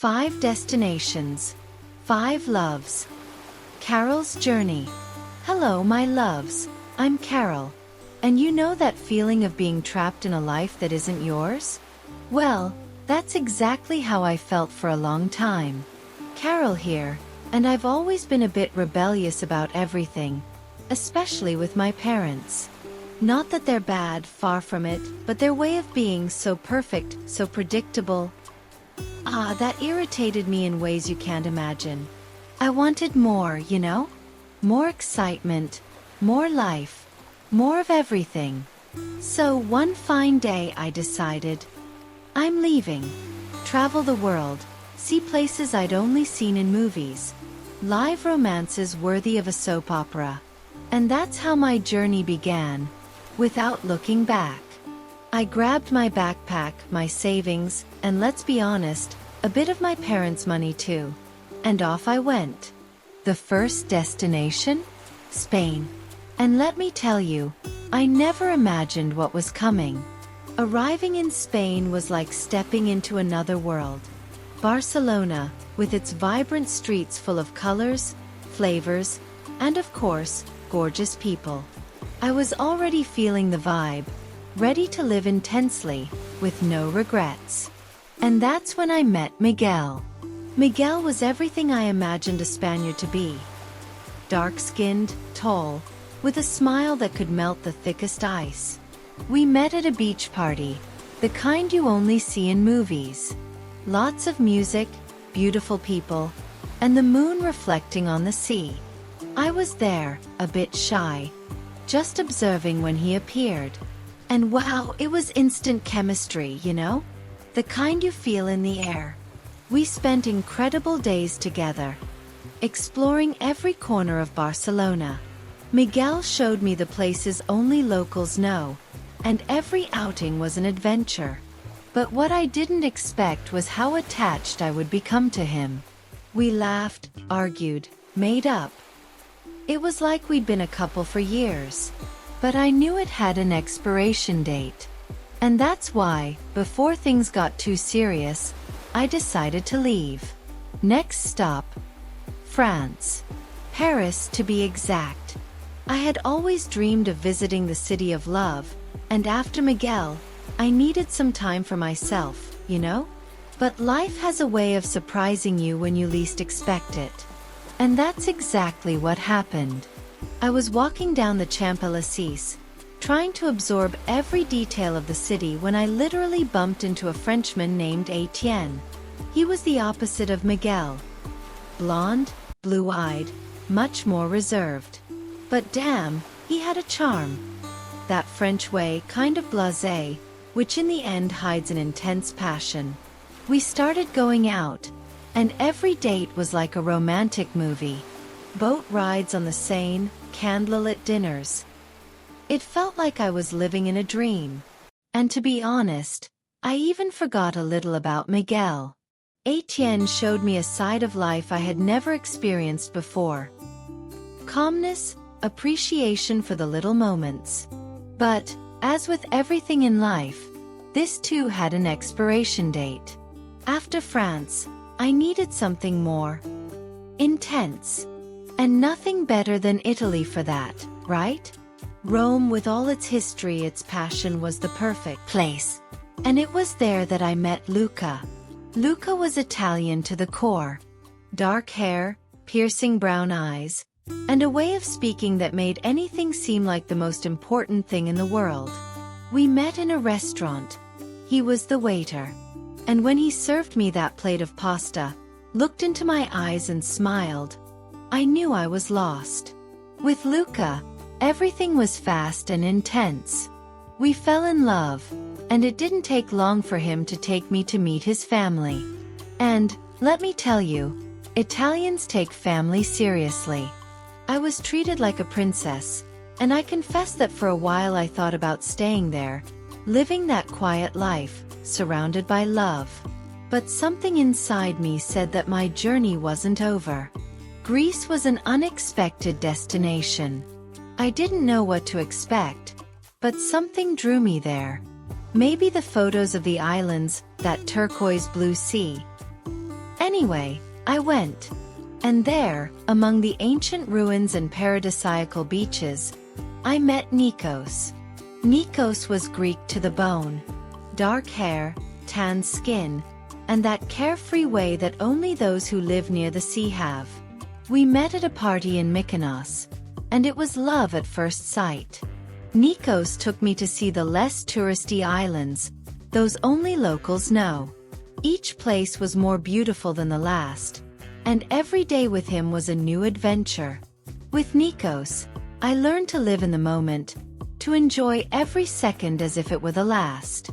5 destinations, 5 loves. Karol's journey. Hello, my loves. I'm Karol. And you know that feeling of being trapped in a life that isn't yours? Well, that's exactly how I felt for a long time. Karol here, and I've always been a bit rebellious about everything, especially with my parents. Not that they're bad, far from it, but their way of being so perfect, so predictable. That irritated me in ways you can't imagine. I wanted more, you know? More excitement, more life, more of everything. So one fine day I decided, I'm leaving. Travel the world, see places I'd only seen in movies. Live romances worthy of a soap opera. And that's how my journey began, without looking back. I grabbed my backpack, my savings, and let's be honest, a bit of my parents' money too. And off I went. The first destination? Spain. And let me tell you, I never imagined what was coming. Arriving in Spain was like stepping into another world. Barcelona, with its vibrant streets full of colors, flavors, and of course, gorgeous people. I was already feeling the vibe, ready to live intensely, with no regrets. And that's when I met Miguel. Miguel was everything I imagined a Spaniard to be. Dark-skinned, tall, with a smile that could melt the thickest ice. We met at a beach party, the kind you only see in movies. Lots of music, beautiful people, and the moon reflecting on the sea. I was there, a bit shy, just observing when he appeared. And wow, it was instant chemistry, you know? The kind you feel in the air. We spent incredible days together, exploring every corner of Barcelona. Miguel showed me the places only locals know, and every outing was an adventure. But what I didn't expect was how attached I would become to him. We laughed, argued, made up. It was like we'd been a couple for years. But I knew it had an expiration date. And that's why, before things got too serious, I decided to leave. Next stop, France. Paris, to be exact. I had always dreamed of visiting the city of love, and after Miguel, I needed some time for myself, you know? But life has a way of surprising you when you least expect it. And that's exactly what happened. I was walking down the Champs-Élysées, trying to absorb every detail of the city when I literally bumped into a Frenchman named Etienne. He was the opposite of Miguel. Blonde, blue-eyed, much more reserved. But damn, he had a charm. That French way, kind of blasé, which in the end hides an intense passion. We started going out, and every date was like a romantic movie. Boat rides on the Seine, candlelit dinners. It felt like I was living in a dream. And to be honest, I even forgot a little about Miguel. Etienne showed me a side of life I had never experienced before. Calmness, appreciation for the little moments. But, as with everything in life, this too had an expiration date. After France, I needed something more intense. And nothing better than Italy for that, right? Rome, with all its history, its passion, was the perfect place. And it was there that I met Luca. Luca was Italian to the core. Dark hair, piercing brown eyes, and a way of speaking that made anything seem like the most important thing in the world. We met in a restaurant. He was the waiter. And when he served me that plate of pasta, looked into my eyes and smiled, I knew I was lost. With Luca, everything was fast and intense. We fell in love, and it didn't take long for him to take me to meet his family. And, let me tell you, Italians take family seriously. I was treated like a princess, and I confess that for a while I thought about staying there, living that quiet life, surrounded by love. But something inside me said that my journey wasn't over. Greece was an unexpected destination. I didn't know what to expect, but something drew me there. Maybe the photos of the islands, that turquoise blue sea. Anyway, I went. And there, among the ancient ruins and paradisiacal beaches, I met Nikos. Nikos was Greek to the bone. Dark hair, tan skin, and that carefree way that only those who live near the sea have. We met at a party in Mykonos, and it was love at first sight. Nikos took me to see the less touristy islands, those only locals know. Each place was more beautiful than the last, and every day with him was a new adventure. With Nikos, I learned to live in the moment, to enjoy every second as if it were the last.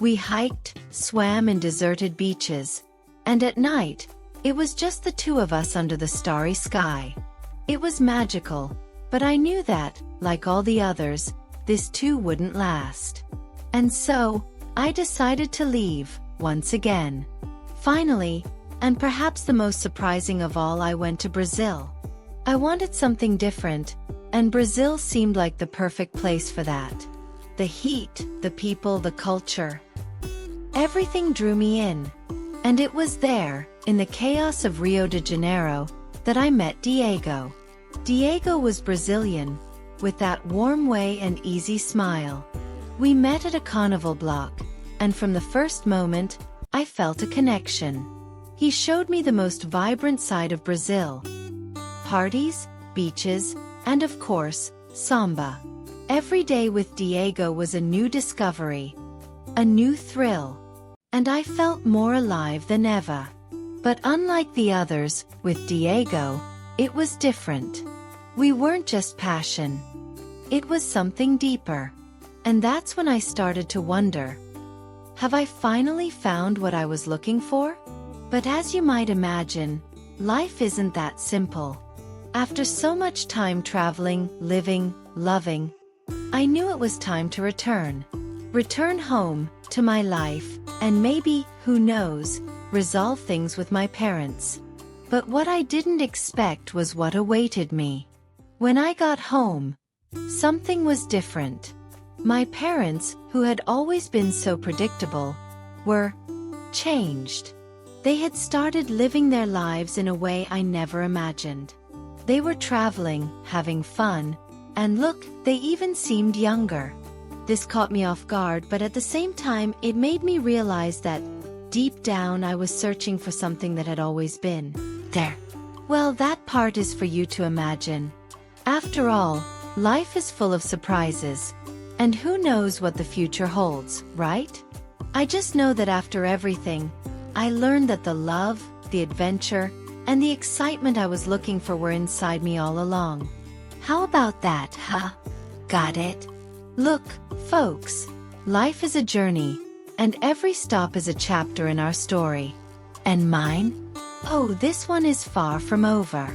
We hiked, swam in deserted beaches, and at night, it was just the two of us under the starry sky. It was magical, but I knew that, like all the others, this too wouldn't last. And so, I decided to leave, once again. Finally, and perhaps the most surprising of all, I went to Brazil. I wanted something different, and Brazil seemed like the perfect place for that. The heat, the people, the culture. Everything drew me in. And it was there, in the chaos of Rio de Janeiro, that I met Diego. Diego was Brazilian, with that warm way and easy smile. We met at a carnival block, and from the first moment, I felt a connection. He showed me the most vibrant side of Brazil. Parties, beaches, and of course, samba. Every day with Diego was a new discovery, a new thrill, and I felt more alive than ever. But unlike the others, with Diego, it was different. We weren't just passion. It was something deeper. And that's when I started to wonder, have I finally found what I was looking for? But as you might imagine, life isn't that simple. After so much time traveling, living, loving, I knew it was time to return. Return home, to my life, and maybe, who knows, resolve things with my parents. But what I didn't expect was what awaited me. When I got home, something was different. My parents, who had always been so predictable, were changed. They had started living their lives in a way I never imagined. They were traveling, having fun, and look, they even seemed younger. This caught me off guard, but at the same time, it made me realize that, deep down, I was searching for something that had always been there. Well, that part is for you to imagine. After all, life is full of surprises, and who knows what the future holds, right? I just know that after everything, I learned that the love, the adventure, and the excitement I was looking for were inside me all along. How about that, huh? Got it? Look, folks, life is a journey, and every stop is a chapter in our story. And mine? Oh, this one is far from over.